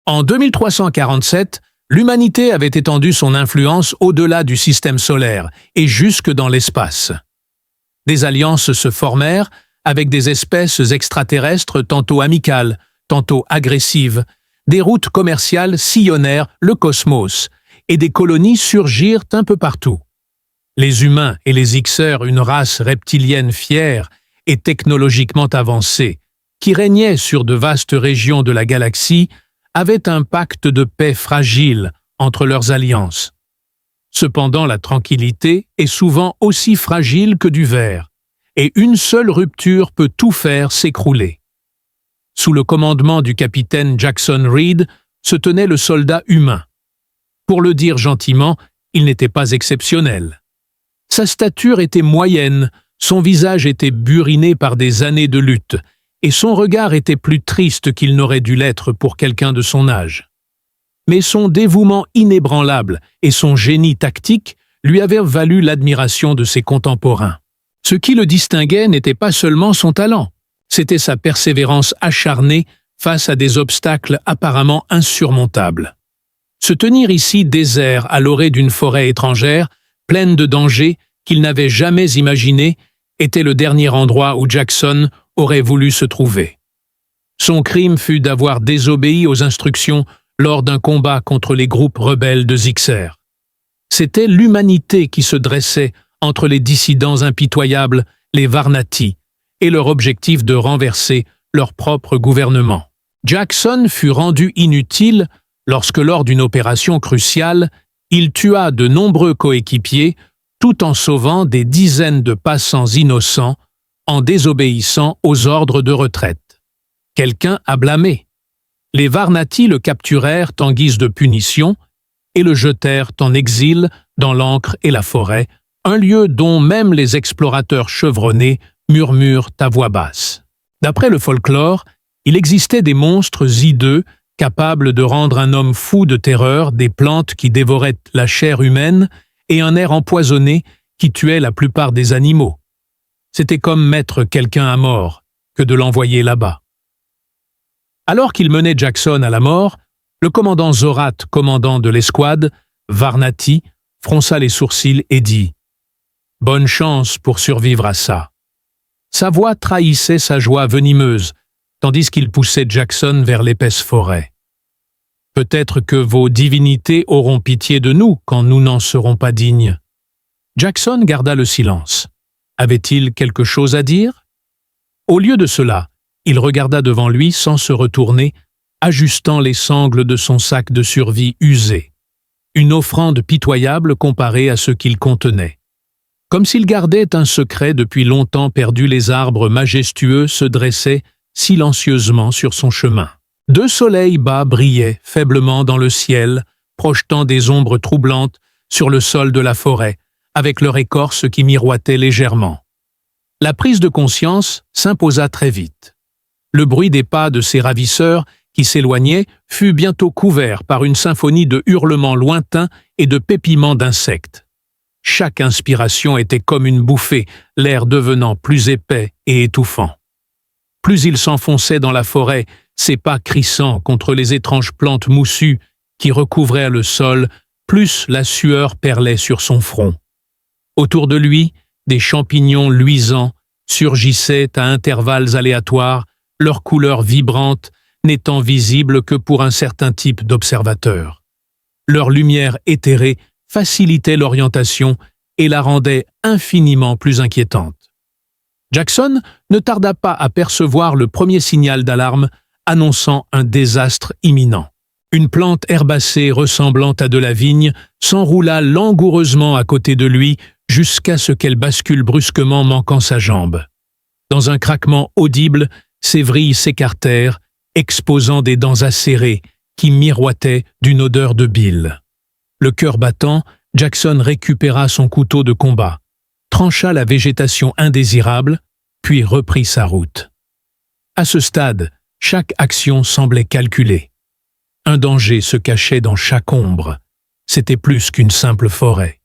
En 2347, l'humanité avait étendu son influence au-delà du système solaire et jusque dans l'espace. Des alliances se formèrent avec des espèces extraterrestres tantôt amicales, tantôt agressives. Des routes commerciales sillonnèrent le cosmos et des colonies surgirent un peu partout. Les humains et les Ixers, une race reptilienne fière et technologiquement avancée, qui régnait sur de vastes régions de la galaxie, avaient un pacte de paix fragile entre leurs alliances. Cependant, la tranquillité est souvent aussi fragile que du verre, et une seule rupture peut tout faire s'écrouler. Sous le commandement du capitaine Jackson Reed se tenait le soldat humain. Pour le dire gentiment, il n'était pas exceptionnel. Sa stature était moyenne, son visage était buriné par des années de lutte, et son regard était plus triste qu'il n'aurait dû l'être pour quelqu'un de son âge. Mais son dévouement inébranlable et son génie tactique lui avaient valu l'admiration de ses contemporains. Ce qui le distinguait n'était pas seulement son talent, c'était sa persévérance acharnée face à des obstacles apparemment insurmontables. Se tenir ici désert à l'orée d'une forêt étrangère, pleine de dangers qu'il n'avait jamais imaginés, était le dernier endroit où Jackson aurait voulu se trouver. Son crime fut d'avoir désobéi aux instructions lors d'un combat contre les groupes rebelles de Ixer. C'était l'humanité qui se dressait entre les dissidents impitoyables, les Varnati, et leur objectif de renverser leur propre gouvernement. Jackson fut rendu inutile lorsque, lors d'une opération cruciale, il tua de nombreux coéquipiers tout en sauvant des dizaines de passants innocents en désobéissant aux ordres de retraite. Quelqu'un a blâmé. Les Varnati le capturèrent en guise de punition et le jetèrent en exil dans l'Ancre et la forêt, un lieu dont même les explorateurs chevronnés murmurent à voix basse. D'après le folklore, il existait des monstres hideux capables de rendre un homme fou de terreur, des plantes qui dévoraient la chair humaine et un air empoisonné qui tuait la plupart des animaux. C'était comme mettre quelqu'un à mort que de l'envoyer là-bas. Alors qu'il menait Jackson à la mort, le commandant Zorat, commandant de l'escouade, Varnati, fronça les sourcils et dit « Bonne chance pour survivre à ça ». Sa voix trahissait sa joie venimeuse, tandis qu'il poussait Jackson vers l'épaisse forêt. « Peut-être que vos divinités auront pitié de nous quand nous n'en serons pas dignes. » Jackson garda le silence. Avait-il quelque chose à dire? Au lieu de cela, il regarda devant lui sans se retourner, ajustant les sangles de son sac de survie usé. Une offrande pitoyable comparée à ce qu'il contenait. Comme s'il gardait un secret depuis longtemps perdu, les arbres majestueux se dressaient silencieusement sur son chemin. Deux soleils bas brillaient faiblement dans le ciel, projetant des ombres troublantes sur le sol de la forêt, avec leur écorce qui miroitait légèrement. La prise de conscience s'imposa très vite. Le bruit des pas de ses ravisseurs qui s'éloignaient fut bientôt couvert par une symphonie de hurlements lointains et de pépiments d'insectes. Chaque inspiration était comme une bouffée, l'air devenant plus épais et étouffant. Plus il s'enfonçait dans la forêt, ses pas crissant contre les étranges plantes moussues qui recouvraient le sol, plus la sueur perlait sur son front. Autour de lui, des champignons luisants surgissaient à intervalles aléatoires, leurs couleurs vibrantes n'étant visibles que pour un certain type d'observateur. Leur lumière éthérée facilitait l'orientation et la rendait infiniment plus inquiétante. Jackson ne tarda pas à percevoir le premier signal d'alarme annonçant un désastre imminent. Une plante herbacée ressemblant à de la vigne s'enroula langoureusement à côté de lui jusqu'à ce qu'elle bascule brusquement, manquant sa jambe. Dans un craquement audible, ses vrilles s'écartèrent, exposant des dents acérées qui miroitaient d'une odeur de bile. Le cœur battant, Jackson récupéra son couteau de combat, trancha la végétation indésirable, puis reprit sa route. À ce stade, chaque action semblait calculée. Un danger se cachait dans chaque ombre. C'était plus qu'une simple forêt.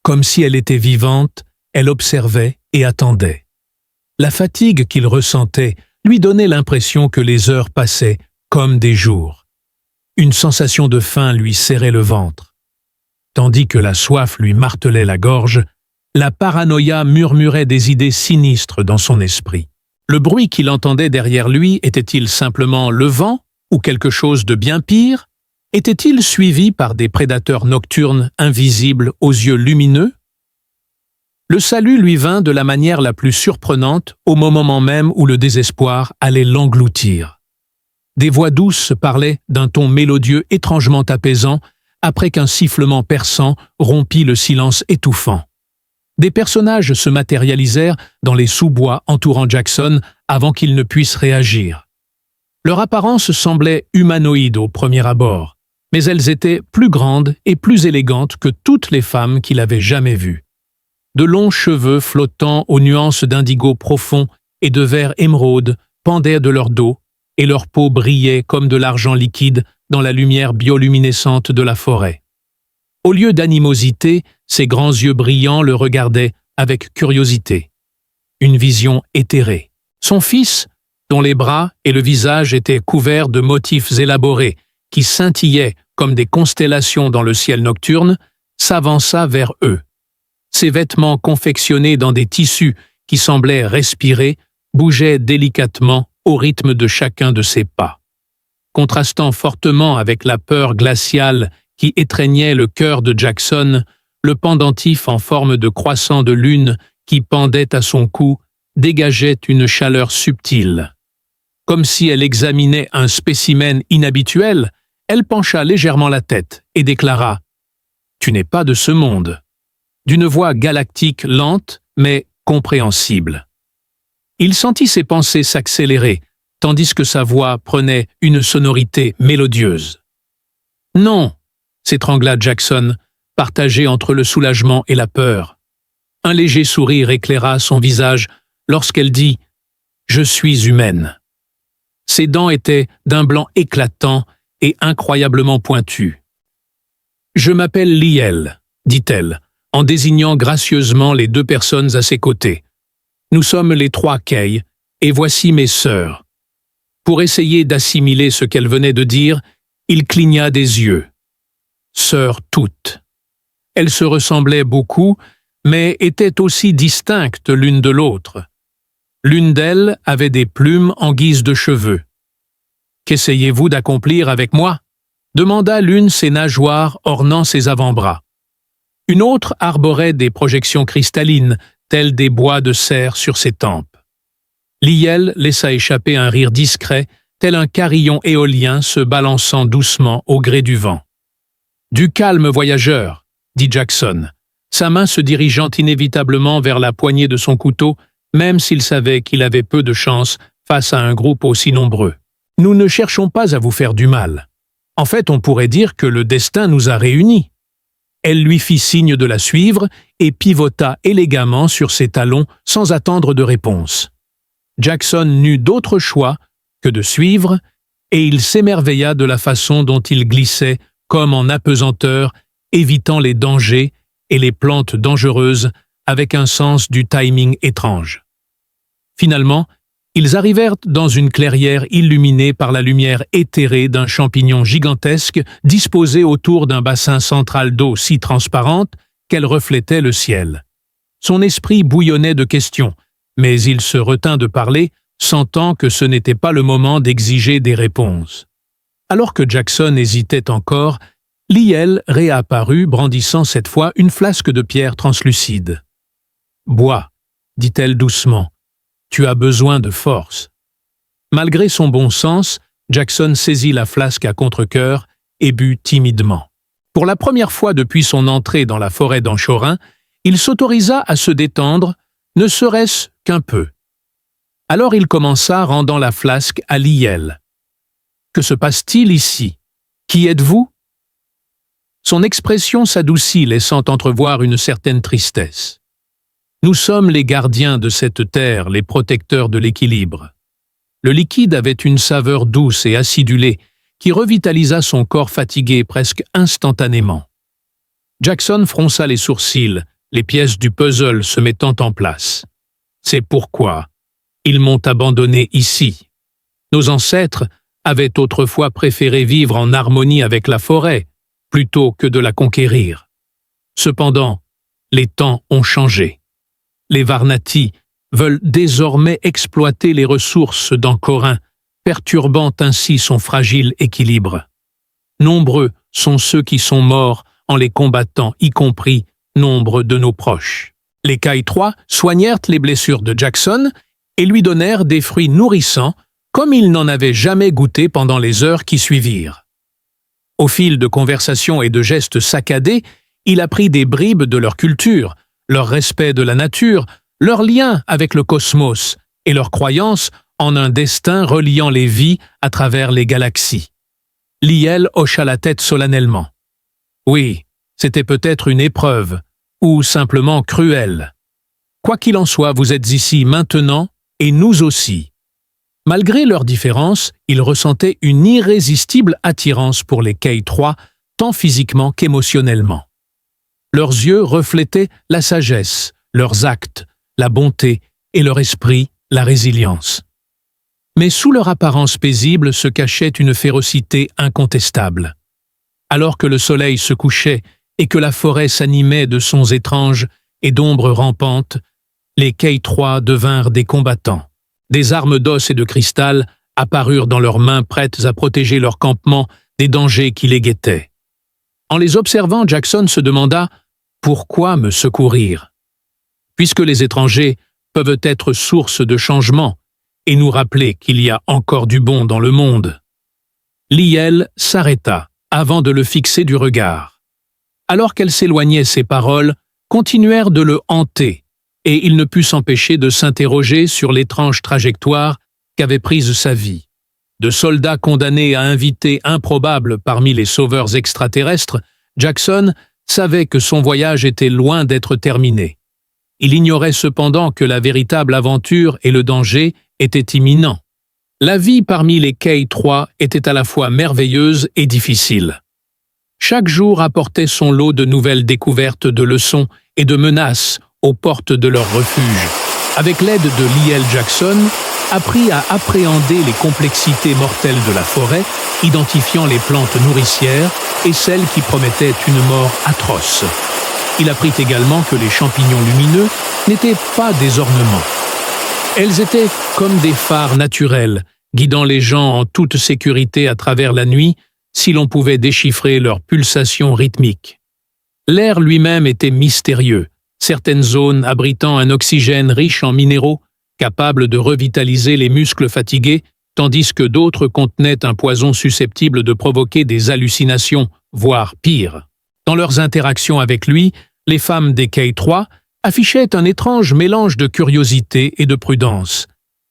Comme si elle était vivante, elle observait et attendait. La fatigue qu'il ressentait lui donnait l'impression que les heures passaient comme des jours. une sensation de faim lui serrait le ventre. Tandis que la soif lui martelait la gorge, la paranoïa murmurait des idées sinistres dans son esprit. Le bruit qu'il entendait derrière lui était-il simplement le vent ou quelque chose de bien pire? Était-il suivi par des prédateurs nocturnes invisibles aux yeux lumineux? Le salut lui vint de la manière la plus surprenante au moment même où le désespoir allait l'engloutir. Des voix douces parlaient d'un ton mélodieux étrangement apaisant après qu'un sifflement perçant rompit le silence étouffant. Des personnages se matérialisèrent dans les sous-bois entourant Jackson avant qu'il ne puisse réagir. Leur apparence semblait humanoïde au premier abord, mais elles étaient plus grandes et plus élégantes que toutes les femmes qu'il avait jamais vues. De longs cheveux flottant aux nuances d'indigo profond et de vert émeraude pendaient de leur dos, et leur peau brillait comme de l'argent liquide dans la lumière bioluminescente de la forêt. Au lieu d'animosité, ses grands yeux brillants le regardaient avec curiosité. Une vision éthérée. Son fils, dont les bras et le visage étaient couverts de motifs élaborés qui scintillaient comme des constellations dans le ciel nocturne, s'avança vers eux. Ses vêtements confectionnés dans des tissus qui semblaient respirer bougeaient délicatement au rythme de chacun de ses pas. Contrastant fortement avec la peur glaciale qui étreignait le cœur de Jackson, le pendentif en forme de croissant de lune qui pendait à son cou dégageait une chaleur subtile. Comme si elle examinait un spécimen inhabituel, elle pencha légèrement la tête et déclara « Tu n'es pas de ce monde », d'une voix galactique lente mais compréhensible. Il sentit ses pensées s'accélérer, tandis que sa voix prenait une sonorité mélodieuse. « Non !» s'étrangla Jackson, partagé entre le soulagement et la peur. Un léger sourire éclaira son visage lorsqu'elle dit « Je suis humaine ». Ses dents étaient d'un blanc éclatant et incroyablement pointues. « Je m'appelle Liel », dit-elle, en désignant gracieusement les deux personnes à ses côtés. « Nous sommes les 3 Kay, et voici mes sœurs. » Pour essayer d'assimiler ce qu'elle venait de dire, il cligna des yeux. Sœurs toutes. Elles se ressemblaient beaucoup, mais étaient aussi distinctes l'une de l'autre. L'une d'elles avait des plumes en guise de cheveux. « Qu'essayez-vous d'accomplir avec moi ?» demanda l'une ses nageoires ornant ses avant-bras. Une autre arborait des projections cristallines, telles des bois de cerf sur ses tempes. Liel laissa échapper un rire discret, tel un carillon éolien se balançant doucement au gré du vent. « Du calme, voyageur !» dit Jackson, sa main se dirigeant inévitablement vers la poignée de son couteau, même s'il savait qu'il avait peu de chance face à un groupe aussi nombreux. « Nous ne cherchons pas à vous faire du mal. En fait, on pourrait dire que le destin nous a réunis. » Elle lui fit signe de la suivre et pivota élégamment sur ses talons sans attendre de réponse. Jackson n'eut d'autre choix que de suivre, et il s'émerveilla de la façon dont il glissait comme en apesanteur, évitant les dangers et les plantes dangereuses avec un sens du timing étrange. Finalement, ils arrivèrent dans une clairière illuminée par la lumière éthérée d'un champignon gigantesque disposé autour d'un bassin central d'eau si transparente qu'elle reflétait le ciel. Son esprit bouillonnait de questions, mais il se retint de parler, sentant que ce n'était pas le moment d'exiger des réponses. Alors que Jackson hésitait encore, Liel réapparut brandissant cette fois une flasque de pierre translucide. « Bois », dit-elle doucement, « tu as besoin de force. » Malgré son bon sens, Jackson saisit la flasque à contre-cœur et but timidement. Pour la première fois depuis son entrée dans la forêt d'Anchorin, il s'autorisa à se détendre, ne serait-ce qu'un peu. Alors il commença rendant la flasque à Liel. « Que se passe-t-il ici? Qui êtes-vous » Son expression s'adoucit, laissant entrevoir une certaine tristesse. « Nous sommes les gardiens de cette terre, les protecteurs de l'équilibre. » Le liquide avait une saveur douce et acidulée qui revitalisa son corps fatigué presque instantanément. Jackson fronça les sourcils, les pièces du puzzle se mettant en place. « C'est pourquoi ils m'ont abandonné ici. Nos ancêtres avaient autrefois préféré vivre en harmonie avec la forêt, plutôt que de la conquérir. Cependant, les temps ont changé. Les Varnati veulent désormais exploiter les ressources d'Ancorin, perturbant ainsi son fragile équilibre. Nombreux sont ceux qui sont morts en les combattant, y compris nombre de nos proches. Les Kai-3 soignèrent les blessures de Jackson et lui donnèrent des fruits nourrissants comme il n'en avait jamais goûté pendant les heures qui suivirent. Au fil de conversations et de gestes saccadés, il apprit des bribes de leur culture, leur respect de la nature, leur lien avec le cosmos et leur croyance en un destin reliant les vies à travers les galaxies. Liel hocha la tête solennellement. Oui, c'était peut-être une épreuve, ou simplement cruelle. Quoi qu'il en soit, vous êtes ici maintenant, et nous aussi. Malgré leurs différences, ils ressentaient une irrésistible attirance pour les Kai-3, tant physiquement qu'émotionnellement. Leurs yeux reflétaient la sagesse, leurs actes, la bonté, et leur esprit, la résilience. Mais sous leur apparence paisible se cachait une férocité incontestable. Alors que le soleil se couchait et que la forêt s'animait de sons étranges et d'ombres rampantes, les Kai-3 devinrent des combattants. Des armes d'os et de cristal apparurent dans leurs mains prêtes à protéger leur campement des dangers qui les guettaient. En les observant, Jackson se demanda « Pourquoi me secourir ?» Puisque les étrangers peuvent être source de changement et nous rappeler qu'il y a encore du bon dans le monde. Liel s'arrêta avant de le fixer du regard. Alors qu'elle s'éloignait, ses paroles continuèrent de le hanter, et il ne put s'empêcher de s'interroger sur l'étrange trajectoire qu'avait prise sa vie. De soldat condamné à invités improbables parmi les sauveurs extraterrestres, Jackson savait que son voyage était loin d'être terminé. Il ignorait cependant que la véritable aventure et le danger étaient imminents. La vie parmi les Kai-3 était à la fois merveilleuse et difficile. Chaque jour apportait son lot de nouvelles découvertes, de leçons et de menaces aux portes de leur refuge. Avec l'aide de Liel, Jackson apprit à appréhender les complexités mortelles de la forêt, identifiant les plantes nourricières et celles qui promettaient une mort atroce. Il apprit également que les champignons lumineux n'étaient pas des ornements. Elles étaient comme des phares naturels, guidant les gens en toute sécurité à travers la nuit, si l'on pouvait déchiffrer leurs pulsations rythmiques. L'air lui-même était mystérieux, certaines zones abritant un oxygène riche en minéraux, capable de revitaliser les muscles fatigués, tandis que d'autres contenaient un poison susceptible de provoquer des hallucinations, voire pire. Dans leurs interactions avec lui, les femmes des Kai-3 affichaient un étrange mélange de curiosité et de prudence.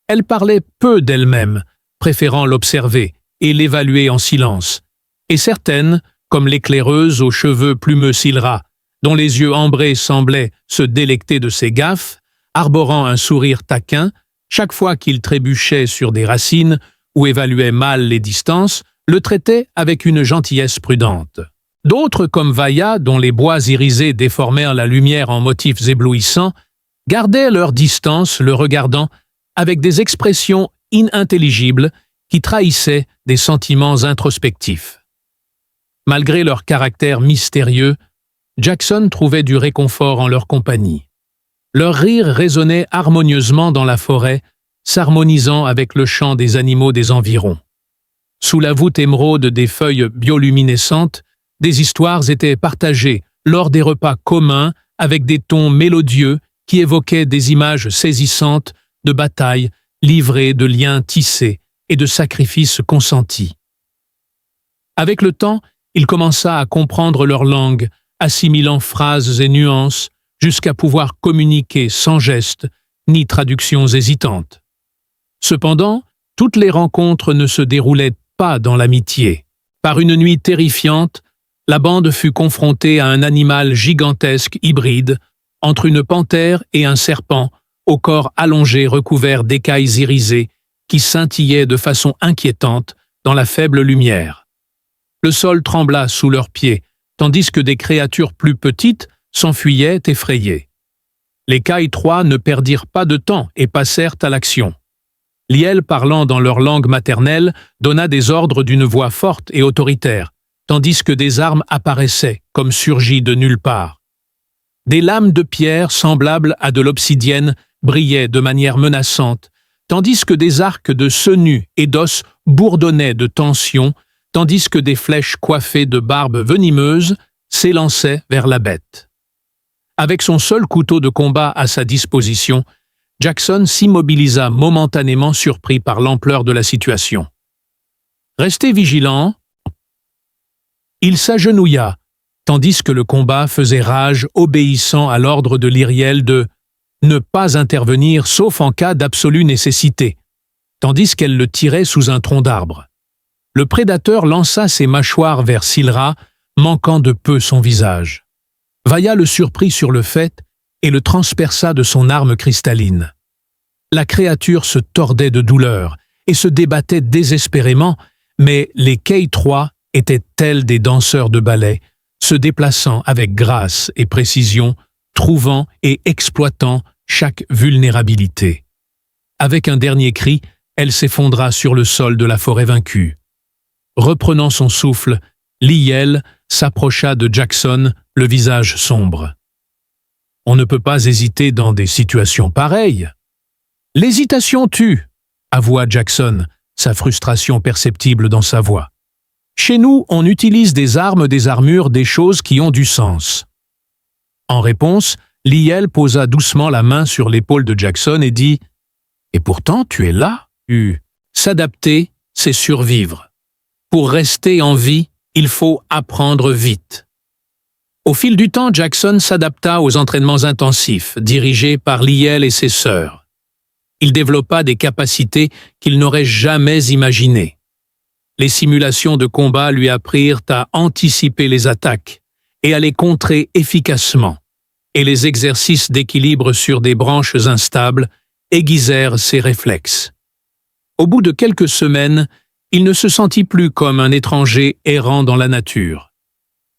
Elles parlaient peu d'elles-mêmes, préférant l'observer et l'évaluer en silence. Et certaines, comme l'éclaireuse aux cheveux plumeux cils-ras, dont les yeux ambrés semblaient se délecter de ses gaffes, arborant un sourire taquin, chaque fois qu'il trébuchait sur des racines ou évaluait mal les distances, le traitaient avec une gentillesse prudente. D'autres, comme Vaya, dont les bois irisés déformèrent la lumière en motifs éblouissants, gardaient leur distance, le regardant avec des expressions inintelligibles qui trahissaient des sentiments introspectifs. Malgré leur caractère mystérieux, Jackson trouvait du réconfort en leur compagnie. Leur rire résonnait harmonieusement dans la forêt, s'harmonisant avec le chant des animaux des environs. Sous la voûte émeraude des feuilles bioluminescentes, des histoires étaient partagées lors des repas communs avec des tons mélodieux qui évoquaient des images saisissantes de batailles livrées, de liens tissés et de sacrifices consentis. Avec le temps, il commença à comprendre leur langue, assimilant phrases et nuances, jusqu'à pouvoir communiquer sans gestes ni traductions hésitantes. Cependant, toutes les rencontres ne se déroulaient pas dans l'amitié. Par une nuit terrifiante, la bande fut confrontée à un animal gigantesque hybride, entre une panthère et un serpent, au corps allongé recouvert d'écailles irisées, qui scintillaient de façon inquiétante dans la faible lumière. Le sol trembla sous leurs pieds, tandis que des créatures plus petites s'enfuyaient effrayées. Les Kai-3 ne perdirent pas de temps et passèrent à l'action. Liel, parlant dans leur langue maternelle, donna des ordres d'une voix forte et autoritaire, tandis que des armes apparaissaient, comme surgies de nulle part. Des lames de pierre semblables à de l'obsidienne brillaient de manière menaçante, tandis que des arcs de senou et d'os bourdonnaient de tension, tandis que des flèches coiffées de barbes venimeuses s'élançaient vers la bête. Avec son seul couteau de combat à sa disposition, Jackson s'immobilisa momentanément, surpris par l'ampleur de la situation. Resté vigilant, il s'agenouilla, tandis que le combat faisait rage, obéissant à l'ordre de Lyriel de ne pas intervenir sauf en cas d'absolue nécessité, tandis qu'elle le tirait sous un tronc d'arbre. Le prédateur lança ses mâchoires vers Silra, manquant de peu son visage. Vaïa le surprit sur le fait et le transperça de son arme cristalline. La créature se tordait de douleur et se débattait désespérément, mais les Kei-3 étaient tels des danseurs de ballet, se déplaçant avec grâce et précision, trouvant et exploitant chaque vulnérabilité. Avec un dernier cri, elle s'effondra sur le sol de la forêt vaincue. Reprenant son souffle, Lyel s'approcha de Jackson, le visage sombre. « On ne peut pas hésiter dans des situations pareilles. »« L'hésitation tue, » avoua Jackson, sa frustration perceptible dans sa voix. « Chez nous, on utilise des armes, des armures, des choses qui ont du sens. » En réponse, Lyel posa doucement la main sur l'épaule de Jackson et dit « Et pourtant, tu es là. S'adapter, c'est survivre. Pour rester en vie, il faut apprendre vite. » Au fil du temps, Jackson s'adapta aux entraînements intensifs, dirigés par Lyel et ses sœurs. Il développa des capacités qu'il n'aurait jamais imaginées. Les simulations de combat lui apprirent à anticiper les attaques et à les contrer efficacement, et les exercices d'équilibre sur des branches instables aiguisèrent ses réflexes. Au bout de quelques semaines, il ne se sentit plus comme un étranger errant dans la nature.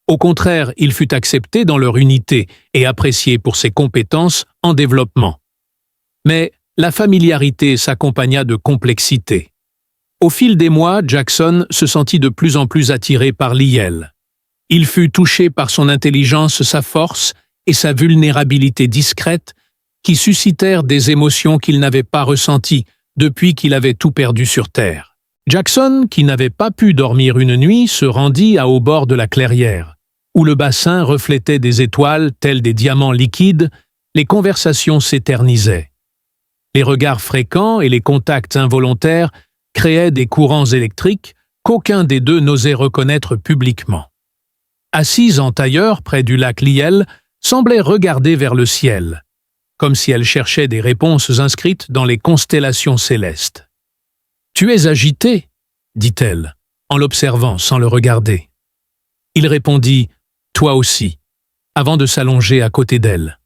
Au contraire, il fut accepté dans leur unité et apprécié pour ses compétences en développement. Mais la familiarité s'accompagna de complexité. Au fil des mois, Jackson se sentit de plus en plus attiré par Lyel. Il fut touché par son intelligence, sa force et sa vulnérabilité discrète qui suscitèrent des émotions qu'il n'avait pas ressenties depuis qu'il avait tout perdu sur Terre. Jackson, qui n'avait pas pu dormir une nuit, se rendit au bord de la clairière, où le bassin reflétait des étoiles tels des diamants liquides. Les conversations s'éternisaient. Les regards fréquents et les contacts involontaires créaient des courants électriques qu'aucun des deux n'osait reconnaître publiquement. Assise en tailleur près du lac Lyel, semblait regarder vers le ciel, comme si elle cherchait des réponses inscrites dans les constellations célestes. « Tu es agité » dit-elle, en l'observant sans le regarder. Il répondit « Toi aussi », avant de s'allonger à côté d'elle.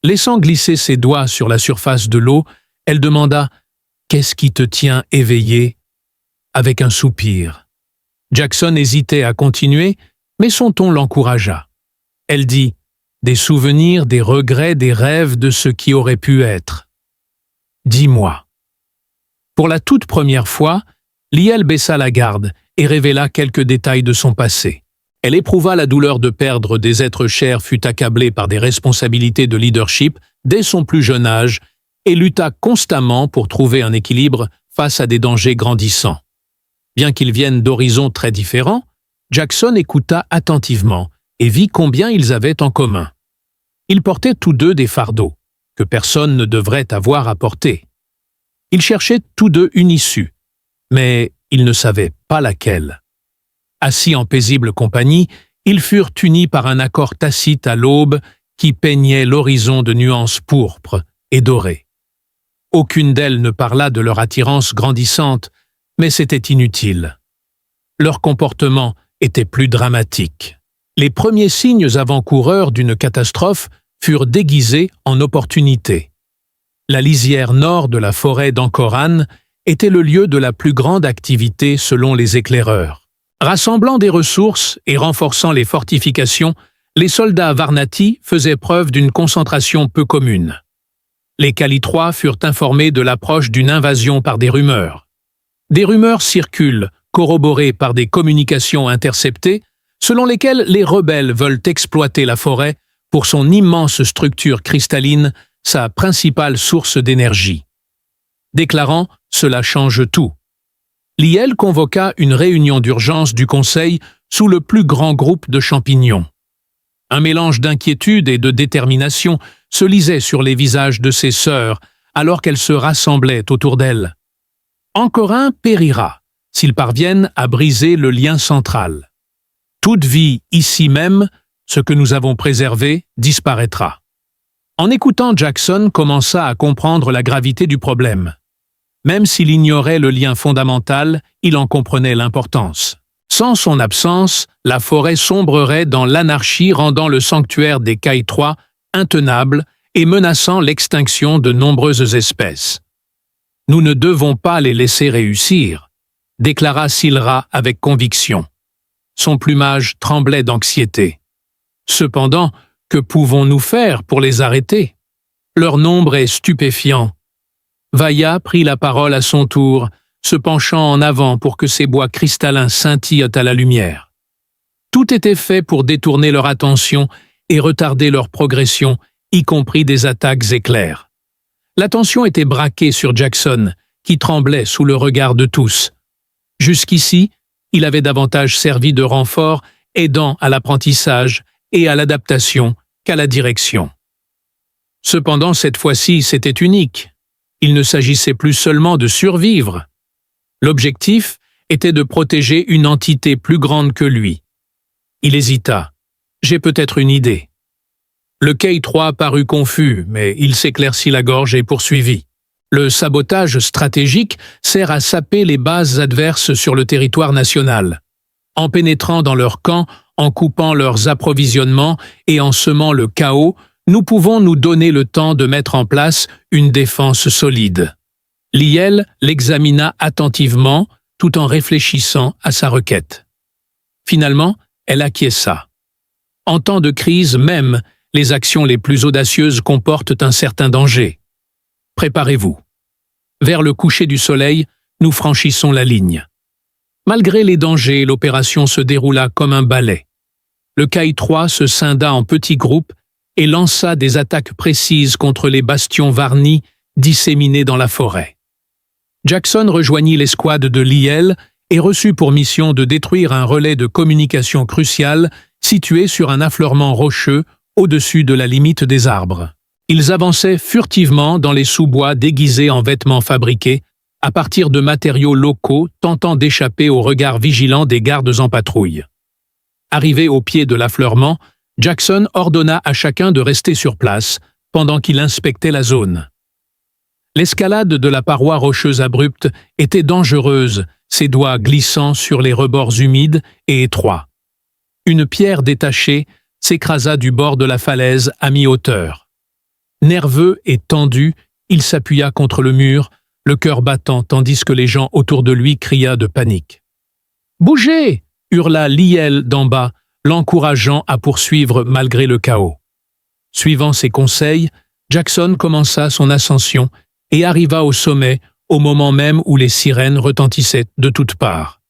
Laissant glisser ses doigts sur la surface de l'eau, elle demanda « Qu'est-ce qui te tient éveillé ?» avec un soupir. Jackson hésitait à continuer, mais son ton l'encouragea. Elle dit « Des souvenirs, des regrets, des rêves de ce qui aurait pu être. Dis-moi. » Pour la toute première fois, Lyel baissa la garde et révéla quelques détails de son passé. Elle éprouva la douleur de perdre des êtres chers, fut accablée par des responsabilités de leadership dès son plus jeune âge et lutta constamment pour trouver un équilibre face à des dangers grandissants. Bien qu'ils viennent d'horizons très différents, Jackson écouta attentivement et vit combien ils avaient en commun. Ils portaient tous deux des fardeaux, que personne ne devrait avoir à porter. Ils cherchaient tous deux une issue, mais ils ne savaient pas laquelle. Assis en paisible compagnie, ils furent unis par un accord tacite à l'aube qui peignait l'horizon de nuances pourpres et dorées. Aucune d'elles ne parla de leur attirance grandissante, mais c'était inutile. Leur comportement était plus dramatique. Les premiers signes avant-coureurs d'une catastrophe furent déguisés en opportunités. La lisière nord de la forêt d'Ancoran était le lieu de la plus grande activité selon les éclaireurs. Rassemblant des ressources et renforçant les fortifications, les soldats Varnati faisaient preuve d'une concentration peu commune. Les Calitrois furent informés de l'approche d'une invasion par des rumeurs. Des rumeurs circulent, corroborées par des communications interceptées, selon lesquelles les rebelles veulent exploiter la forêt pour son immense structure cristalline, sa principale source d'énergie. Déclarant « Cela change tout », Lyell convoqua une réunion d'urgence du Conseil sous le plus grand groupe de champignons. Un mélange d'inquiétude et de détermination se lisait sur les visages de ses sœurs alors qu'elles se rassemblaient autour d'elle. Encore un périra, s'ils parviennent à briser le lien central. Toute vie ici même, ce que nous avons préservé, disparaîtra. En écoutant, Jackson commença à comprendre la gravité du problème. Même s'il ignorait le lien fondamental, il en comprenait l'importance. Sans son absence, la forêt sombrerait dans l'anarchie, rendant le sanctuaire des Calitrois intenable et menaçant l'extinction de nombreuses espèces. « Nous ne devons pas les laisser réussir », déclara Silra avec conviction. Son plumage tremblait d'anxiété. Cependant, que pouvons-nous faire pour les arrêter? Leur nombre est stupéfiant. Vaya prit la parole à son tour, se penchant en avant pour que ses bois cristallins scintillent à la lumière. Tout était fait pour détourner leur attention et retarder leur progression, y compris des attaques éclairs. L'attention était braquée sur Jackson, qui tremblait sous le regard de tous. Jusqu'ici, il avait davantage servi de renfort, aidant à l'apprentissage et à l'adaptation qu'à la direction. Cependant, cette fois-ci, c'était unique. Il ne s'agissait plus seulement de survivre. L'objectif était de protéger une entité plus grande que lui. Il hésita. « J'ai peut-être une idée. » Le K3 parut confus, mais il s'éclaircit la gorge et poursuivit. Le sabotage stratégique sert à saper les bases adverses sur le territoire national. En pénétrant dans leur camp, en coupant leurs approvisionnements et en semant le chaos, nous pouvons nous donner le temps de mettre en place une défense solide. Lyell l'examina attentivement tout en réfléchissant à sa requête. Finalement, elle acquiesça. En temps de crise même, les actions les plus audacieuses comportent un certain danger. Préparez-vous. Vers le coucher du soleil, nous franchissons la ligne. Malgré les dangers, l'opération se déroula comme un ballet. Le K3 se scinda en petits groupes et lança des attaques précises contre les bastions Varni disséminés dans la forêt. Jackson rejoignit l'escouade de Lyell et reçut pour mission de détruire un relais de communication crucial situé sur un affleurement rocheux au-dessus de la limite des arbres. Ils avançaient furtivement dans les sous-bois déguisés en vêtements fabriqués à partir de matériaux locaux tentant d'échapper au regard vigilant des gardes en patrouille. Arrivé au pied de l'affleurement, Jackson ordonna à chacun de rester sur place pendant qu'il inspectait la zone. L'escalade de la paroi rocheuse abrupte était dangereuse, ses doigts glissant sur les rebords humides et étroits. Une pierre détachée s'écrasa du bord de la falaise à mi-hauteur. Nerveux et tendu, il s'appuya contre le mur, le cœur battant tandis que les gens autour de lui criaient de panique. « Bougez !» hurla Lyell d'en bas, l'encourageant à poursuivre malgré le chaos. Suivant ses conseils, Jackson commença son ascension et arriva au sommet au moment même où les sirènes retentissaient de toutes parts.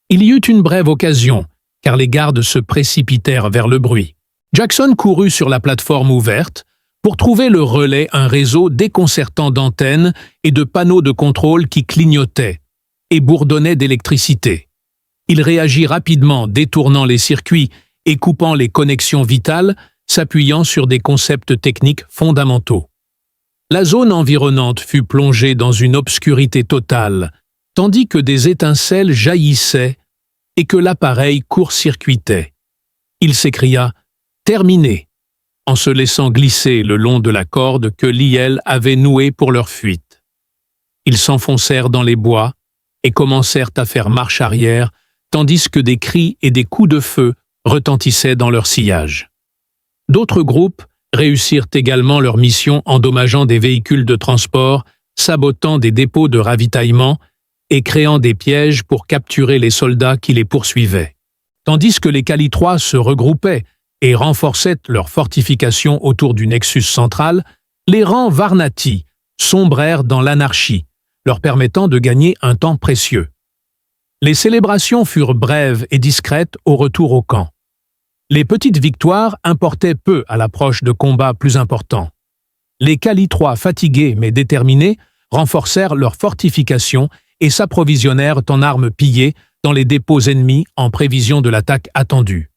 Il y eut une brève occasion, car les gardes se précipitèrent vers le bruit. Jackson courut sur la plateforme ouverte pour trouver le relais un réseau déconcertant d'antennes et de panneaux de contrôle qui clignotaient et bourdonnaient d'électricité. Il réagit rapidement, détournant les circuits et coupant les connexions vitales, s'appuyant sur des concepts techniques fondamentaux. La zone environnante fut plongée dans une obscurité totale, tandis que des étincelles jaillissaient et que l'appareil court-circuitait. Il s'écria « Terminé !» en se laissant glisser le long de la corde que Lyell avait nouée pour leur fuite. Ils s'enfoncèrent dans les bois et commencèrent à faire marche arrière, tandis que des cris et des coups de feu retentissaient dans leur sillage. D'autres groupes réussirent également leur mission endommageant des véhicules de transport, sabotant des dépôts de ravitaillement et créant des pièges pour capturer les soldats qui les poursuivaient. Tandis que les Calitrois se regroupaient et renforçaient leurs fortifications autour du nexus central, les rangs Varnati sombrèrent dans l'anarchie, leur permettant de gagner un temps précieux. Les célébrations furent brèves et discrètes au retour au camp. Les petites victoires importaient peu à l'approche de combats plus importants. Les Calitrois, fatigués mais déterminés, renforcèrent leurs fortifications et s'approvisionnèrent en armes pillées dans les dépôts ennemis en prévision de l'attaque attendue.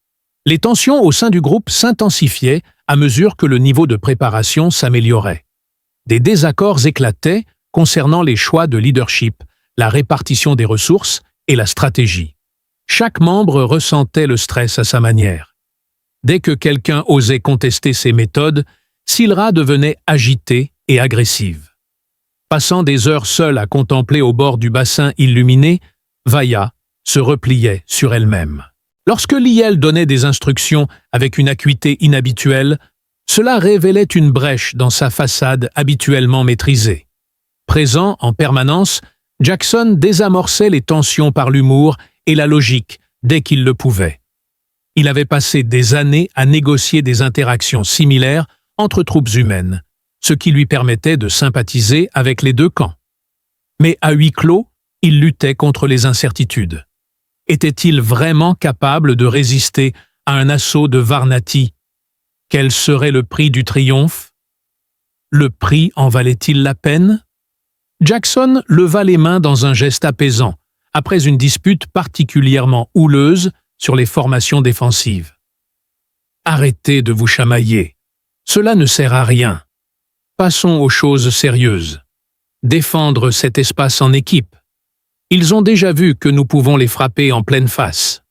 Les tensions au sein du groupe s'intensifiaient à mesure que le niveau de préparation s'améliorait. Des désaccords éclataient concernant les choix de leadership, la répartition des ressources et la stratégie. Chaque membre ressentait le stress à sa manière. Dès que quelqu'un osait contester ses méthodes, Silra devenait agitée et agressive. Passant des heures seule à contempler au bord du bassin illuminé, Vaya se repliait sur elle-même. Lorsque Liel donnait des instructions avec une acuité inhabituelle, cela révélait une brèche dans sa façade habituellement maîtrisée. Présent en permanence, Jackson désamorçait les tensions par l'humour et la logique dès qu'il le pouvait. Il avait passé des années à négocier des interactions similaires entre troupes humaines, ce qui lui permettait de sympathiser avec les deux camps. Mais à huis clos, il luttait contre les incertitudes. Était-il vraiment capable de résister à un assaut de Varnati? Quel serait le prix du triomphe? Le prix en valait-il la peine? Jackson leva les mains dans un geste apaisant, après une dispute particulièrement houleuse sur les formations défensives. Arrêtez de vous chamailler. Cela ne sert à rien. Passons aux choses sérieuses. Défendre cet espace en équipe. Ils ont déjà vu que nous pouvons les frapper en pleine face.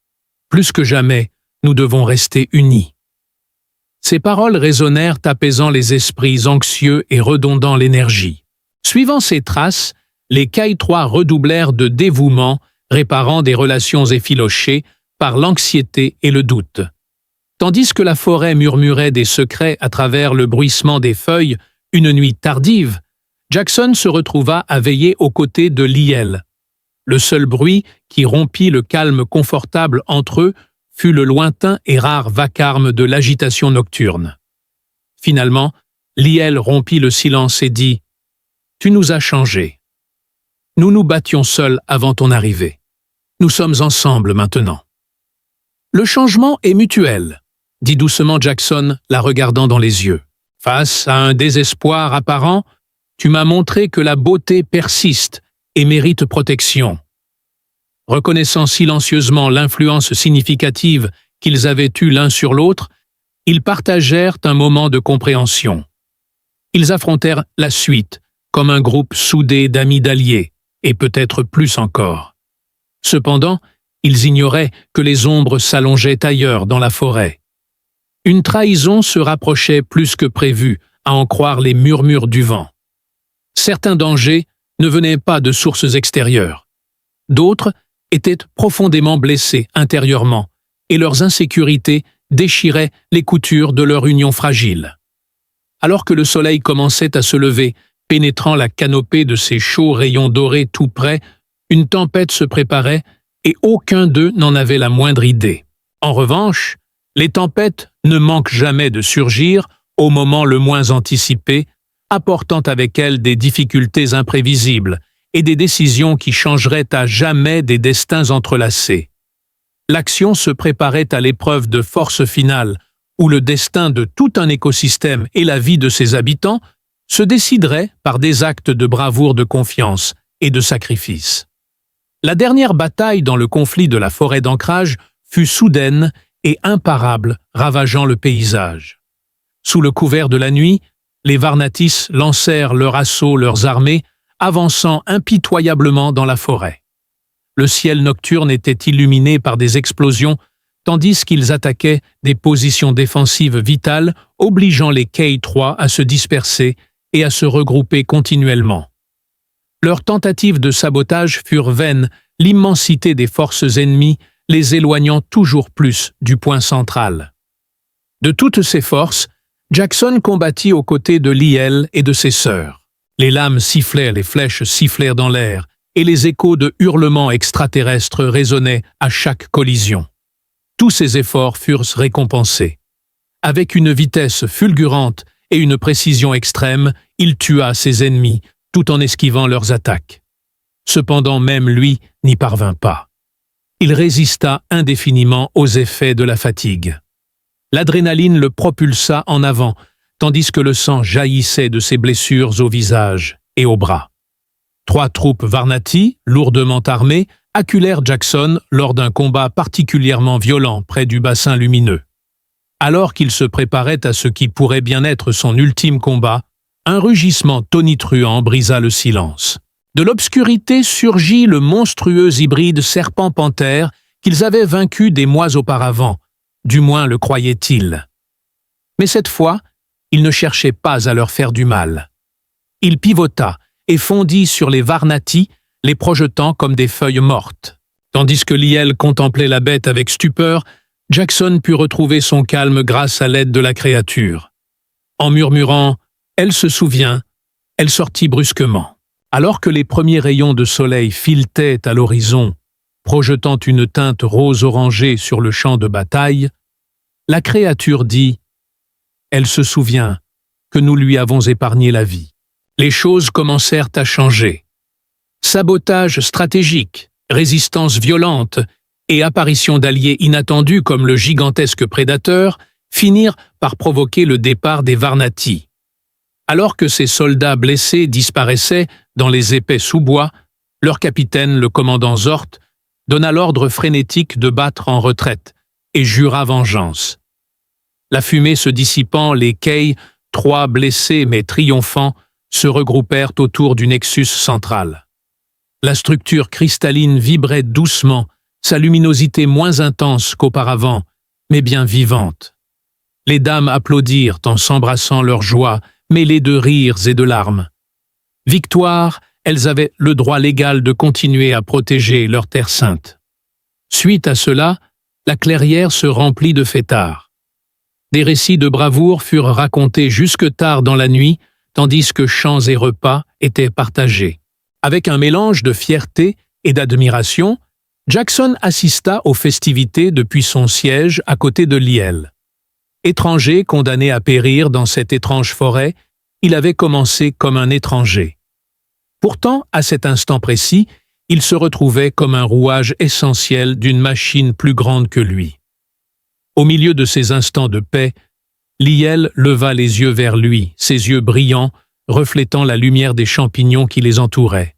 Plus que jamais, nous devons rester unis. Ces paroles résonnèrent apaisant les esprits anxieux et redondant l'énergie. Suivant ces traces, les Calitrois redoublèrent de dévouement, réparant des relations effilochées par l'anxiété et le doute. Tandis que la forêt murmurait des secrets à travers le bruissement des feuilles, une nuit tardive, Jackson se retrouva à veiller aux côtés de Liel. Le seul bruit qui rompit le calme confortable entre eux fut le lointain et rare vacarme de l'agitation nocturne. Finalement, Liel rompit le silence et dit « Tu nous as changés. Nous nous battions seuls avant ton arrivée. Nous sommes ensemble maintenant. » Le changement est mutuel, dit doucement Jackson, la regardant dans les yeux. Face à un désespoir apparent, tu m'as montré que la beauté persiste et mérite protection. Reconnaissant silencieusement l'influence significative qu'ils avaient eue l'un sur l'autre, ils partagèrent un moment de compréhension. Ils affrontèrent la suite, comme un groupe soudé d'amis d'alliés, et peut-être plus encore. Cependant, ils ignoraient que les ombres s'allongeaient ailleurs dans la forêt. Une trahison se rapprochait plus que prévu, à en croire les murmures du vent. Certains dangers ne venaient pas de sources extérieures. D'autres étaient profondément blessés intérieurement, et leurs insécurités déchiraient les coutures de leur union fragile. Alors que le soleil commençait à se lever, pénétrant la canopée de ses chauds rayons dorés tout près, une tempête se préparait et aucun d'eux n'en avait la moindre idée. En revanche, les tempêtes ne manquent jamais de surgir au moment le moins anticipé, apportant avec elles des difficultés imprévisibles et des décisions qui changeraient à jamais des destins entrelacés. L'action se préparait à l'épreuve de force finale, où le destin de tout un écosystème et la vie de ses habitants se décideraient par des actes de bravoure, de confiance et de sacrifice. La dernière bataille dans le conflit de la forêt d'ancrage fut soudaine et imparable, ravageant le paysage. Sous le couvert de la nuit, les Varnatis lancèrent leur assaut, leurs armées, avançant impitoyablement dans la forêt. Le ciel nocturne était illuminé par des explosions, tandis qu'ils attaquaient des positions défensives vitales, obligeant les Calitrois à se disperser et à se regrouper continuellement. Leurs tentatives de sabotage furent vaines, l'immensité des forces ennemies les éloignant toujours plus du point central. De toutes ses forces, Jackson combattit aux côtés de Liel et de ses sœurs. Les lames sifflèrent, les flèches sifflèrent dans l'air, et les échos de hurlements extraterrestres résonnaient à chaque collision. Tous ces efforts furent récompensés. Avec une vitesse fulgurante et une précision extrême, il tua ses ennemis, tout en esquivant leurs attaques. Cependant, même lui n'y parvint pas. Il résista indéfiniment aux effets de la fatigue. L'adrénaline le propulsa en avant, tandis que le sang jaillissait de ses blessures au visage et aux bras. 3 troupes Varnati, lourdement armées, acculèrent Jackson lors d'un combat particulièrement violent près du bassin lumineux. Alors qu'il se préparait à ce qui pourrait bien être son ultime combat, un rugissement tonitruant brisa le silence. De l'obscurité surgit le monstrueux hybride serpent-panthère qu'ils avaient vaincu des mois auparavant, du moins le croyaient-ils. Mais cette fois, il ne cherchait pas à leur faire du mal. Il pivota et fondit sur les Varnati, les projetant comme des feuilles mortes. Tandis que Liel contemplait la bête avec stupeur, Jackson put retrouver son calme grâce à l'aide de la créature. En murmurant « Elle se souvient », elle sortit brusquement. Alors que les premiers rayons de soleil filetaient à l'horizon, projetant une teinte rose-orangée sur le champ de bataille, la créature dit « Elle se souvient que nous lui avons épargné la vie ». Les choses commencèrent à changer. Sabotage stratégique, résistance violente et apparition d'alliés inattendus comme le gigantesque prédateur finirent par provoquer le départ des Varnati. Alors que ces soldats blessés disparaissaient dans les épais sous-bois, leur capitaine, le commandant Zort, donna l'ordre frénétique de battre en retraite et jura vengeance. La fumée se dissipant, les Kei, 3 blessés mais triomphants, se regroupèrent autour du nexus central. La structure cristalline vibrait doucement, sa luminosité moins intense qu'auparavant, mais bien vivante. Les dames applaudirent en s'embrassant leur joie, mêlée de rires et de larmes. Victoire, elles avaient le droit légal de continuer à protéger leur terre sainte. Suite à cela, la clairière se remplit de fêtards. Des récits de bravoure furent racontés jusque tard dans la nuit, tandis que chants et repas étaient partagés. Avec un mélange de fierté et d'admiration, Jackson assista aux festivités depuis son siège à côté de Liel. Étranger condamné à périr dans cette étrange forêt, il avait commencé comme un étranger. Pourtant, à cet instant précis, il se retrouvait comme un rouage essentiel d'une machine plus grande que lui. Au milieu de ces instants de paix, Liel leva les yeux vers lui, ses yeux brillants, reflétant la lumière des champignons qui les entouraient.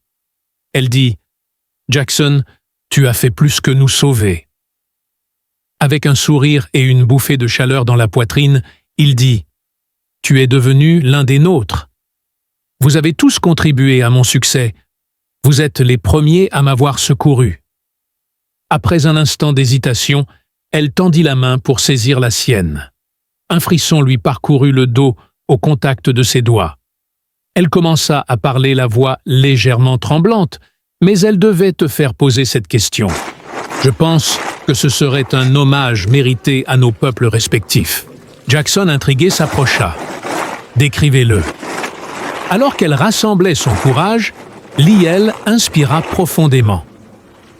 Elle dit « Jackson, tu as fait plus que nous sauver. » Avec un sourire et une bouffée de chaleur dans la poitrine, il dit « Tu es devenu l'un des nôtres. Vous avez tous contribué à mon succès. Vous êtes les premiers à m'avoir secouru. » Après un instant d'hésitation, elle tendit la main pour saisir la sienne. Un frisson lui parcourut le dos au contact de ses doigts. Elle commença à parler la voix légèrement tremblante, mais elle devait te faire poser cette question. Je pense que ce serait un hommage mérité à nos peuples respectifs. Jackson, intrigué, s'approcha. Décrivez-le. Alors qu'elle rassemblait son courage, Liel inspira profondément.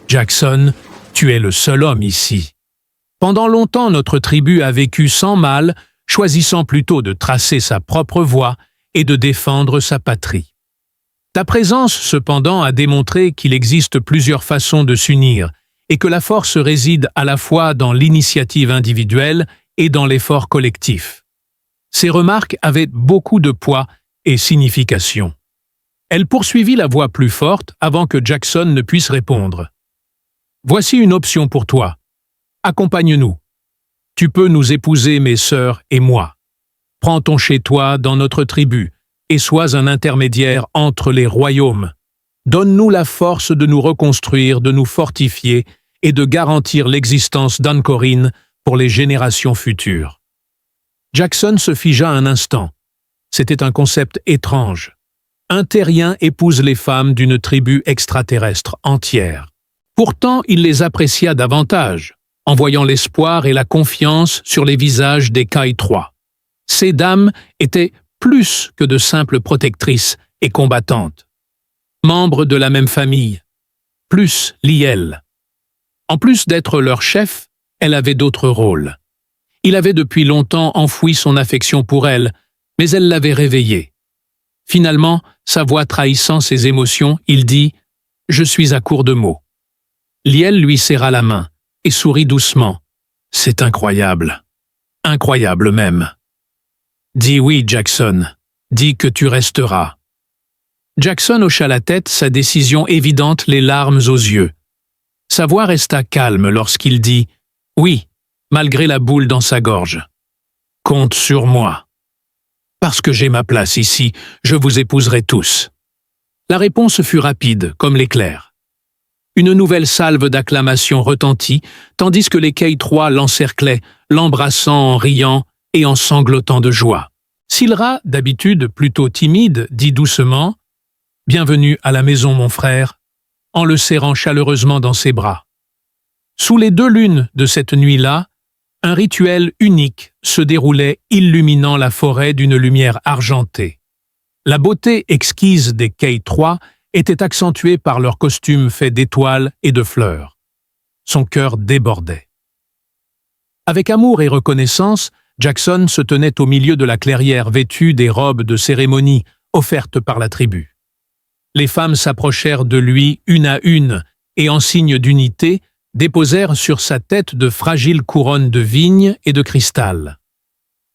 Jackson, tu es le seul homme ici. Pendant longtemps, notre tribu a vécu sans mal, choisissant plutôt de tracer sa propre voie et de défendre sa patrie. Ta présence, cependant, a démontré qu'il existe plusieurs façons de s'unir et que la force réside à la fois dans l'initiative individuelle et dans l'effort collectif. Ces remarques avaient beaucoup de poids et signification. Elle poursuivit la voix plus forte avant que Jackson ne puisse répondre. « Voici une option pour toi. Accompagne-nous. Tu peux nous épouser, mes sœurs et moi. Prends ton chez-toi dans notre tribu et sois un intermédiaire entre les royaumes. Donne-nous la force de nous reconstruire, de nous fortifier et de garantir l'existence d'Anchorin pour les générations futures. » Jackson se figea un instant. C'était un concept étrange. Un terrien épouse les femmes d'une tribu extraterrestre entière. Pourtant, il les apprécia davantage, en voyant l'espoir et la confiance sur les visages des Kai 3. Ces dames étaient plus que de simples protectrices et combattantes. Membres de la même famille, plus Liel. En plus d'être leur chef, elle avait d'autres rôles. Il avait depuis longtemps enfoui son affection pour elle, mais elle l'avait réveillé. Finalement, sa voix trahissant ses émotions, il dit « Je suis à court de mots ». Liel lui serra la main et sourit doucement. « C'est incroyable. Incroyable même. » « Dis oui, Jackson. Dis que tu resteras. » Jackson hocha la tête, sa décision évidente, les larmes aux yeux. Sa voix resta calme lorsqu'il dit « Oui », malgré la boule dans sa gorge. « Compte sur moi. Parce que j'ai ma place ici, je vous épouserai tous. » La réponse fut rapide, comme l'éclair. Une nouvelle salve d'acclamations retentit, tandis que les K3 l'encerclaient, l'embrassant en riant et en sanglotant de joie. Silra, d'habitude plutôt timide, dit doucement « Bienvenue à la maison, mon frère », en le serrant chaleureusement dans ses bras. Sous les 2 lunes de cette nuit-là, un rituel unique se déroulait illuminant la forêt d'une lumière argentée. La beauté exquise des K3 était accentuée par leurs costumes faits d'étoiles et de fleurs. Son cœur débordait. Avec amour et reconnaissance, Jackson se tenait au milieu de la clairière vêtu des robes de cérémonie offertes par la tribu. Les femmes s'approchèrent de lui une à une et, en signe d'unité, déposèrent sur sa tête de fragiles couronnes de vigne et de cristal.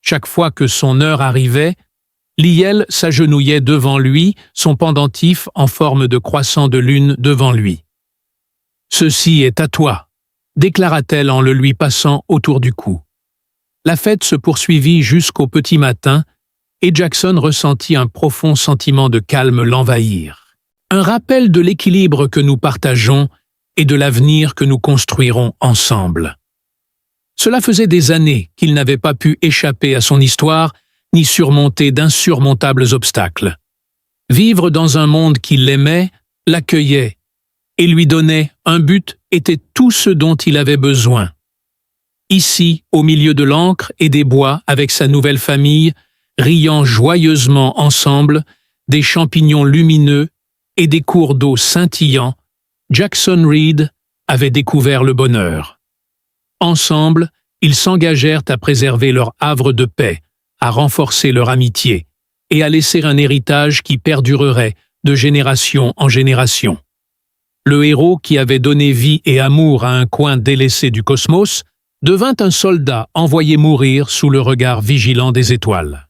Chaque fois que son heure arrivait, Liel s'agenouillait devant lui, son pendentif en forme de croissant de lune devant lui. « Ceci est à toi », déclara-t-elle en le lui passant autour du cou. La fête se poursuivit jusqu'au petit matin et Jackson ressentit un profond sentiment de calme l'envahir. Un rappel de l'équilibre que nous partageons et de l'avenir que nous construirons ensemble. Cela faisait des années qu'il n'avait pas pu échapper à son histoire ni surmonter d'insurmontables obstacles. Vivre dans un monde qui l'aimait, l'accueillait et lui donnait un but était tout ce dont il avait besoin. Ici, au milieu de l'encre et des bois, avec sa nouvelle famille, riant joyeusement ensemble, des champignons lumineux et des cours d'eau scintillants, Jackson Reed avait découvert le bonheur. Ensemble, ils s'engagèrent à préserver leur havre de paix, à renforcer leur amitié et à laisser un héritage qui perdurerait de génération en génération. Le héros qui avait donné vie et amour à un coin délaissé du cosmos devint un soldat envoyé mourir sous le regard vigilant des étoiles.